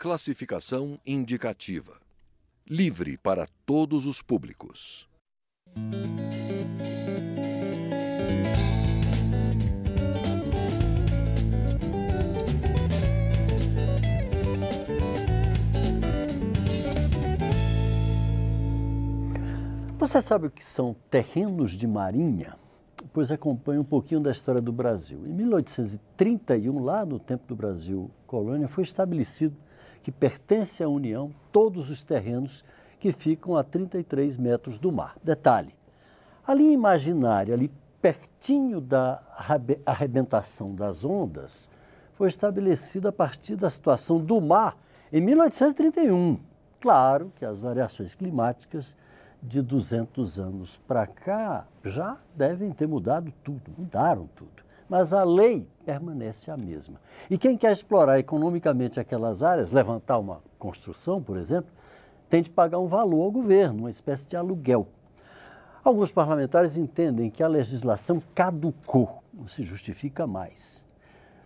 Classificação indicativa. Livre para todos os públicos. Você sabe o que são terrenos de marinha? Pois acompanha um pouquinho da história do Brasil. Em 1831, lá no tempo do Brasil colônia, foi estabelecido que pertence à União todos os terrenos que ficam a 33 metros do mar. Detalhe, a linha imaginária, ali pertinho da arrebentação das ondas, foi estabelecida a partir da situação do mar em 1831. Claro que as variações climáticas de 200 anos para cá já devem ter mudado tudo, mudaram tudo. Mas a lei permanece a mesma. E quem quer explorar economicamente aquelas áreas, levantar uma construção, por exemplo, tem de pagar um valor ao governo, uma espécie de aluguel. Alguns parlamentares entendem que a legislação caducou, não se justifica mais.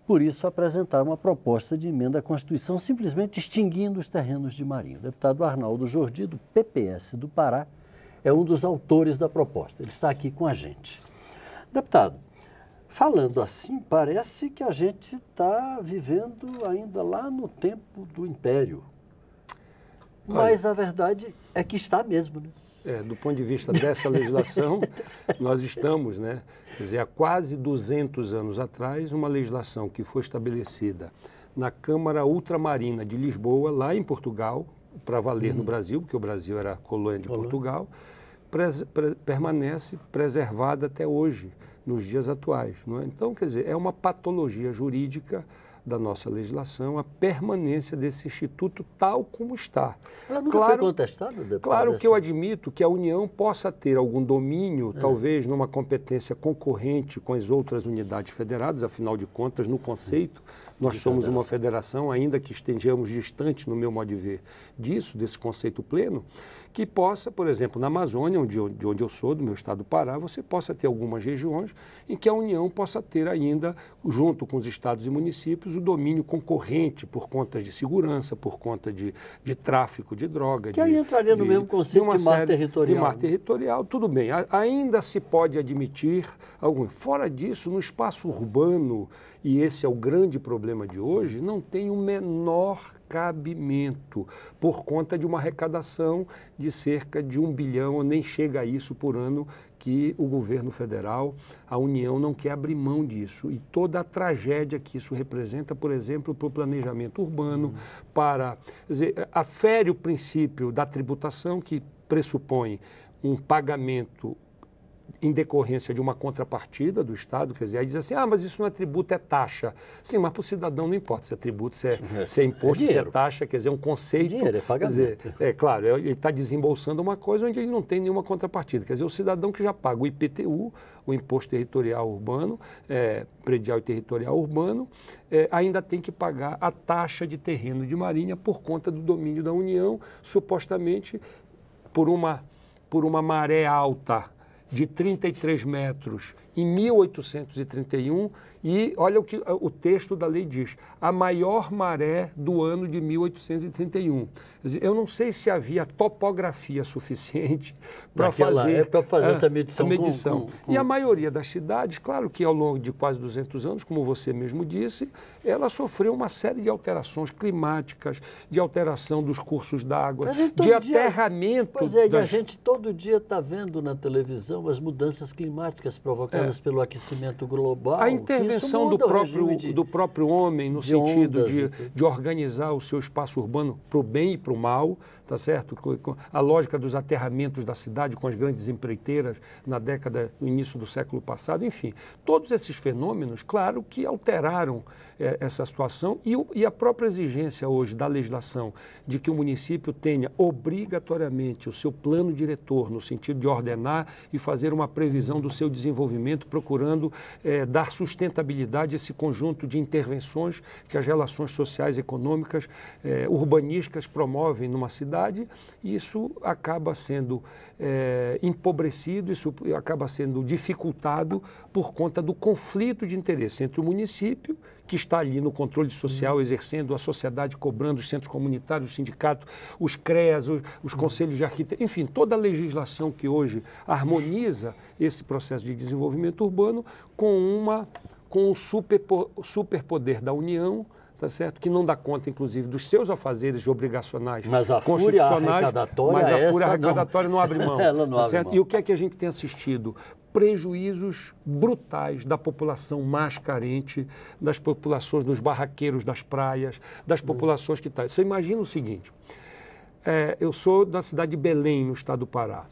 Por isso, apresentaram uma proposta de emenda à Constituição, simplesmente extinguindo os terrenos de marinha. O deputado Arnaldo Jordi, do PPS do Pará, é um dos autores da proposta. Ele está aqui com a gente. Deputado, falando assim, parece que a gente está vivendo ainda lá no tempo do Império. Mas a verdade é que está mesmo, né? Do ponto de vista dessa legislação, nós estamos, né? Quer dizer, há quase 200 anos atrás, uma legislação que foi estabelecida na Câmara Ultramarina de Lisboa, lá em Portugal, para valer no Brasil, porque o Brasil era colônia de Portugal, permanece preservada até hoje, nos dias atuais. Não é? Então, quer dizer, é uma patologia jurídica da nossa legislação a permanência desse instituto tal como está. Ela nunca foi contestada, deputado? Claro que eu admito que a União possa ter algum domínio, talvez numa competência concorrente com as outras unidades federadas, afinal de contas, no conceito, nós somos uma federação, ainda que estejamos distante, no meu modo de ver, desse conceito pleno, que possa, por exemplo, na Amazônia, de onde eu sou, do meu estado do Pará, você possa ter algumas regiões em que a União possa ter ainda, junto com os estados e municípios, o domínio concorrente por conta de segurança, por conta de tráfico de droga. Que aí entraria no mesmo conceito de mar territorial. De mar territorial, tudo bem. Ainda se pode admitir algum. Fora disso, no espaço urbano, e esse é o grande problema de hoje, não tem o menor cabimento por conta de uma arrecadação de cerca de 1 bilhão, ou nem chega a isso por ano, que o governo federal, a União, não quer abrir mão disso. E toda a tragédia que isso representa, por exemplo, para o planejamento urbano, para... Quer dizer, afere o princípio da tributação, que pressupõe um pagamento em decorrência de uma contrapartida do Estado, quer dizer, aí diz assim, mas isso não é tributo, é taxa. Sim, mas para o cidadão não importa se é tributo, se é imposto, se é taxa, quer dizer, é um conceito. Dinheiro, é pagamento. Quer dizer, claro, ele está desembolsando uma coisa onde ele não tem nenhuma contrapartida. Quer dizer, o cidadão que já paga o IPTU, o Imposto Territorial Urbano, Predial e Territorial Urbano, ainda tem que pagar a taxa de terreno de marinha por conta do domínio da União, supostamente por uma maré alta de 33 metros em 1831, e olha o que o texto da lei diz, a maior maré do ano de 1831. Quer dizer, eu não sei se havia topografia suficiente para fazer essa medição. E a maioria das cidades, claro que ao longo de quase 200 anos, como você mesmo disse, ela sofreu uma série de alterações climáticas, de alteração dos cursos d'água, de aterramento. Pois é, a gente todo dia está vendo na televisão as mudanças climáticas provocadas pelo aquecimento global. A intervenção do próprio homem no sentido de organizar o seu espaço urbano para o bem e para o mal, tá certo? A lógica dos aterramentos da cidade com as grandes empreiteiras no início do século passado, enfim, todos esses fenômenos, claro que alteraram essa situação e a própria exigência hoje da legislação de que o município tenha obrigatoriamente o seu plano diretor no sentido de ordenar e fazer uma previsão do seu desenvolvimento, procurando dar sustentabilidade a esse conjunto de intervenções que as relações sociais, econômicas, urbanísticas promovem numa cidade. Isso acaba sendo empobrecido, isso acaba sendo dificultado por conta do conflito de interesse entre o município, que está ali no controle social, exercendo a sociedade, cobrando os centros comunitários, os sindicatos, os CREAS, os conselhos de arquitetos, enfim, toda a legislação que hoje harmoniza esse processo de desenvolvimento urbano com o superpoder da União, tá certo? Que não dá conta, inclusive, dos seus afazeres obrigacionais constitucionais, mas a fúria arrecadatória não abre mão. Ela não tá abre certo? mão. E o que é que a gente tem assistido? Prejuízos brutais da população mais carente, das populações dos barraqueiros das praias, das populações que estão... Você imagina o seguinte, eu sou da cidade de Belém, no estado do Pará.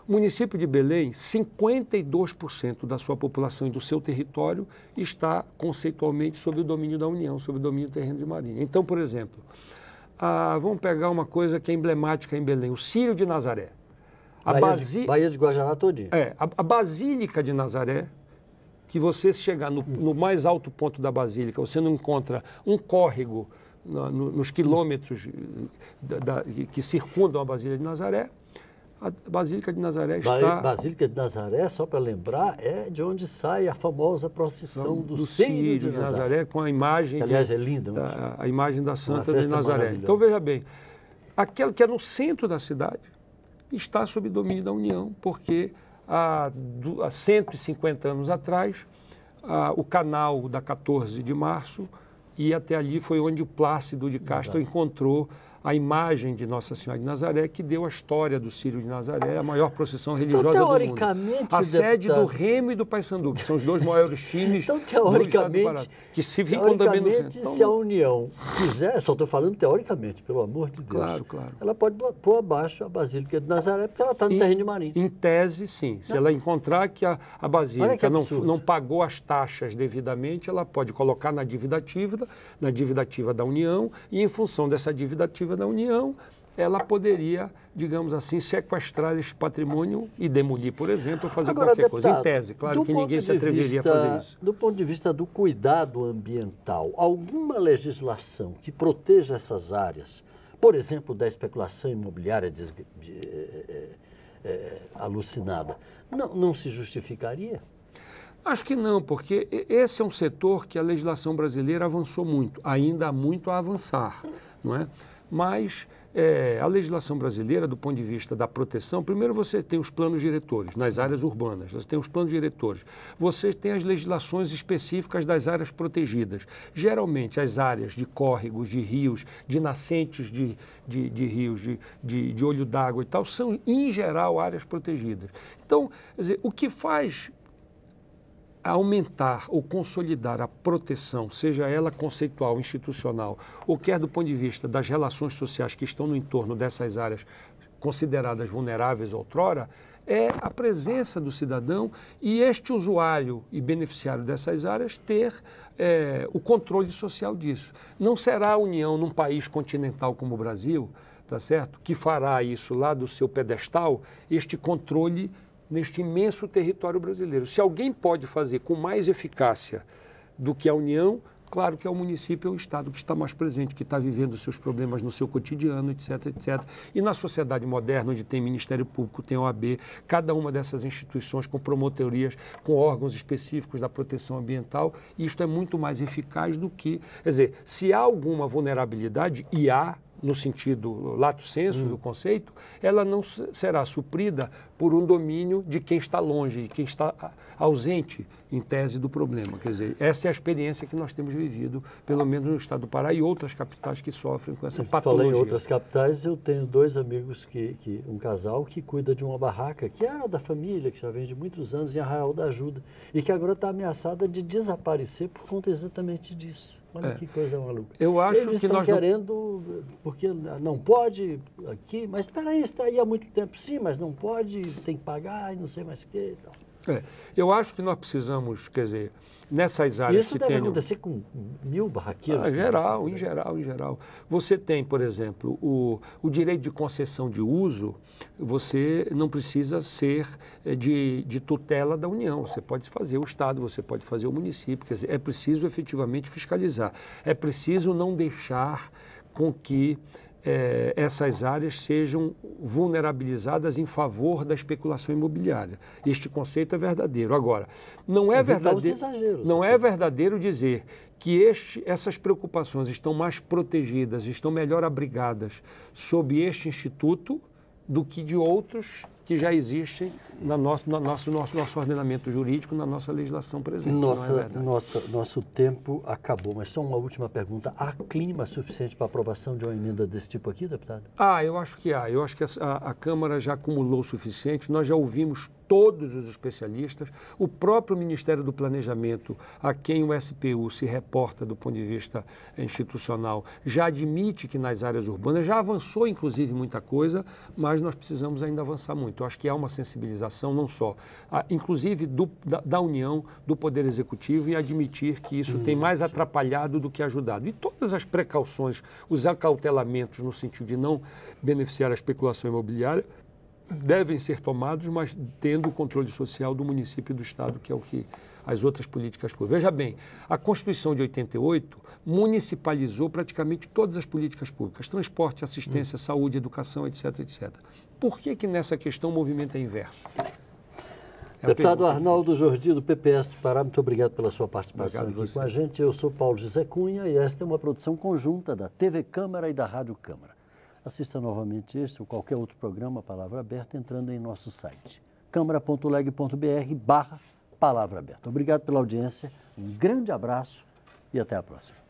O município de Belém, 52% da sua população e do seu território está conceitualmente sob o domínio da União, sob o domínio do terreno de Marinha. Então, por exemplo, vamos pegar uma coisa que é emblemática em Belém, o Círio de Nazaré. Baía de Guajará todinha. A Basílica de Nazaré, que você chegar no mais alto ponto da Basílica, você não encontra um córrego nos quilômetros que circundam a Basílica de Nazaré. A Basílica de Nazaré está... Basílica de Nazaré, só para lembrar, é de onde sai a famosa procissão do Círio de Nazaré, com a imagem... Que, aliás, é linda. A imagem da Santa de Nazaré. Então, veja bem, aquela que é no centro da cidade está sob domínio da União, porque há 150 anos atrás, o canal da 14 de março, e até ali foi onde o Plácido de Castro encontrou a imagem de Nossa Senhora de Nazaré, que deu a história do Círio de Nazaré, a maior procissão religiosa do mundo. A sede do Remo e do Paysandu, que são os dois maiores times então, teoricamente, que se ficam também no centro. Então, se a União quiser, só estou falando teoricamente, pelo amor de Deus, claro. ela pode pôr abaixo a Basílica de Nazaré, porque ela está no terreno de Marinha. Em tese, sim. Se ela encontrar que a Basílica não pagou as taxas devidamente, ela pode colocar na dívida ativa da União, e em função dessa dívida ativa da União, ela poderia, digamos assim, sequestrar esse patrimônio e demolir, por exemplo, ou fazer qualquer coisa. Em tese, claro que ninguém se atreveria a fazer isso. Do ponto de vista do cuidado ambiental, alguma legislação que proteja essas áreas, por exemplo, da especulação imobiliária alucinada, não se justificaria? Acho que não, porque esse é um setor que a legislação brasileira avançou muito. Ainda há muito a avançar, não é? Mas a legislação brasileira, do ponto de vista da proteção, primeiro você tem os planos diretores nas áreas urbanas, você tem os planos diretores, você tem as legislações específicas das áreas protegidas. Geralmente as áreas de córregos, de rios, de nascentes de rios, de olho d'água e tal, são, em geral, áreas protegidas. Então, quer dizer, o que faz aumentar ou consolidar a proteção, seja ela conceitual, institucional, ou quer do ponto de vista das relações sociais que estão no entorno dessas áreas consideradas vulneráveis outrora, é a presença do cidadão e este usuário e beneficiário dessas áreas ter o controle social disso. Não será a União, num país continental como o Brasil, tá certo, que fará isso lá do seu pedestal, este controle neste imenso território brasileiro. Se alguém pode fazer com mais eficácia do que a União, claro que é o município, é o Estado que está mais presente, que está vivendo os seus problemas no seu cotidiano, etc, etc. E na sociedade moderna, onde tem Ministério Público, tem OAB, cada uma dessas instituições com promotorias, com órgãos específicos da proteção ambiental, isto é muito mais eficaz do que... Quer dizer, se há alguma vulnerabilidade, e há, no sentido lato sensu do conceito, ela não será suprida por um domínio de quem está longe e quem está ausente, em tese, do problema. Quer dizer, essa é a experiência que nós temos vivido, pelo menos no estado do Pará e outras capitais que sofrem com essa patologia. Falei em outras capitais, eu tenho dois amigos, um casal que cuida de uma barraca, que era da família, que já vem de muitos anos, em Arraial da Ajuda, e que agora está ameaçada de desaparecer por conta exatamente disso. Olha que coisa maluca. Eu acho Eles que estão nós querendo, porque não pode aqui, mas espera aí, está aí há muito tempo. Sim, mas não pode, tem que pagar e não sei mais o que e tal. Eu acho que nós precisamos, quer dizer, nessas áreas isso deve acontecer com 1000 barraqueiros? Em geral. Você tem, por exemplo, o direito de concessão de uso, você não precisa ser de tutela da União. Você pode fazer o Estado, você pode fazer o município. Quer dizer, é preciso efetivamente fiscalizar. É preciso não deixar com que essas áreas sejam vulnerabilizadas em favor da especulação imobiliária. Este conceito é verdadeiro. Agora, não é verdadeiro dizer que essas preocupações estão mais protegidas, estão melhor abrigadas sob este instituto do que de outros que já existem no nosso ordenamento jurídico, na nossa legislação presente. Nosso tempo acabou, mas só uma última pergunta. Há clima suficiente para aprovação de uma emenda desse tipo aqui, deputado? Eu acho que há. Eu acho que a Câmara já acumulou o suficiente. Nós já ouvimos todos os especialistas, o próprio Ministério do Planejamento, a quem o SPU se reporta do ponto de vista institucional, já admite que nas áreas urbanas já avançou, inclusive, muita coisa, mas nós precisamos ainda avançar muito. Eu acho que há uma sensibilização, não só, inclusive da União, do Poder Executivo, e admitir que isso tem mais atrapalhado do que ajudado. E todas as precauções, os acautelamentos no sentido de não beneficiar a especulação imobiliária, devem ser tomados, mas tendo o controle social do município e do Estado, que é o que as outras políticas públicas. Veja bem, a Constituição de 88 municipalizou praticamente todas as políticas públicas, transporte, assistência, saúde, educação, etc, etc. Por que nessa questão o movimento é inverso? Deputado Arnaldo Jordi, do PPS do Pará, muito obrigado pela sua participação aqui com a gente. Eu sou Paulo José Cunha e esta é uma produção conjunta da TV Câmara e da Rádio Câmara. Assista novamente este ou qualquer outro programa Palavra Aberta entrando em nosso site câmara.leg.br/Palavra Aberta. Obrigado pela audiência, um grande abraço e até a próxima.